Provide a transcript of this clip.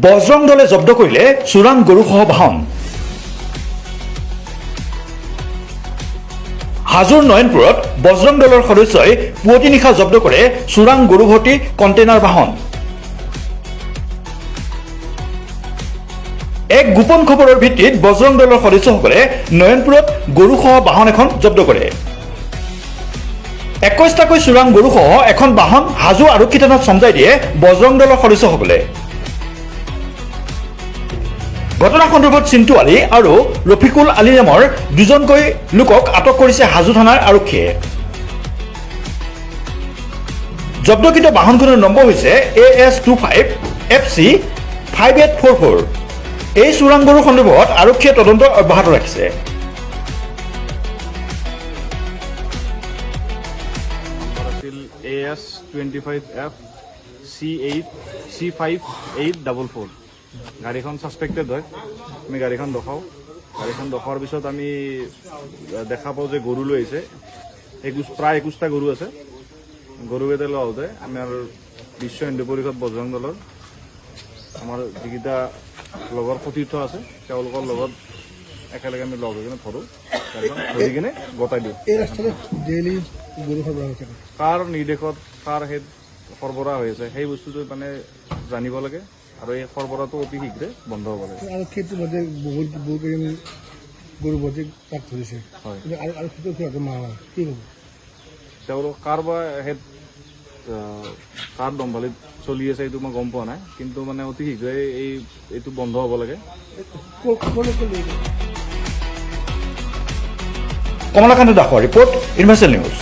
বজৰং দলে জব্দ কৰিলে চোৰাং গৰুসহ বাহন। হাজোৰ নয়নপুৰত বজৰং দলৰ সদস্যই পুৱতি নিশা জব্দ কৰে চোৰাং গৰু ভৰ্তি কণ্টেইনাৰ বাহন। এক গোপন খবৰৰ ভিত্তিত বজৰং দলৰ সদস্যসকলে নয়নপুৰত গৰুসহ বাহন এখন জব্দ কৰে। 21টাকৈ চোৰাং গৰুসহ এখন বাহন হাজো আৰক্ষী থানাত চমজাই দিয়ে বজৰং দলৰ সদস্যসকলে। ঘটনা সন্দৰ্ভত চিন্তু আলী আৰু ৰফিকুল আলী নামৰ দুজনকৈ লোকক আটক কৰিছে হাজো থানাৰ আৰক্ষীয়ে। জব্দকৃত বাহনখনৰ নম্বৰ হৈছে AS25 FC 5844। এই চোৰাং গৰু সন্দৰ্ভত আৰক্ষীয়ে তদন্ত অব্যাহত ৰাখিছে। AS25F C5844 গাড়ীখন সাসপেক্টেড হয়। আমি গাড়ীখন দেখাওঁ। গাড়ীখন দেখাৰ পিছত আমি দেখা পাওঁ যে গৰু লৈ আহিছে। প্ৰায় 21টা গৰু আছে। গৰুকেইটা লওঁতে আমাৰ বিশ্ব হিন্দু পৰিষদ বজৰং দলৰ আমাৰ যিকেইটা লগৰ সতীৰ্থ আছে তেওঁলোকৰ লগত একেলগে আমি লগ হৈ কিনে ধৰোঁ। গাড়ীখন ধৰি কিনে গতাই দিওঁ। এই ৰাস্তাতে ডেইলি গৰু সৰবৰাহ হৈ থাকে। কাৰ নিৰ্দেশত কাৰ সেই সৰবৰাহ হৈ আছে সেই বস্তুটো মানে জানিব লাগে আৰু এই সৰবৰাহটো অতি শীঘ্ৰে বন্ধ হ'ব লাগে। আৰু খেতিৰ মধ্যে বহুত গৰু ভৰ্তি তাক ধৰিছে। হয়। আৰু খেতিৰ সিহঁতে মাৰা কি হ'ব? তেওঁলোক কাৰোবাৰ সেই কাৰ দম্ভালিত চলি আছে এইটো মই গম পোৱা নাই, কিন্তু মানে অতি শীঘ্ৰে এইটো বন্ধ হ'ব লাগে। কমলাকান্ত দাসৰ ৰিপৰ্ট ইউনিভাৰ্চেল নিউজ।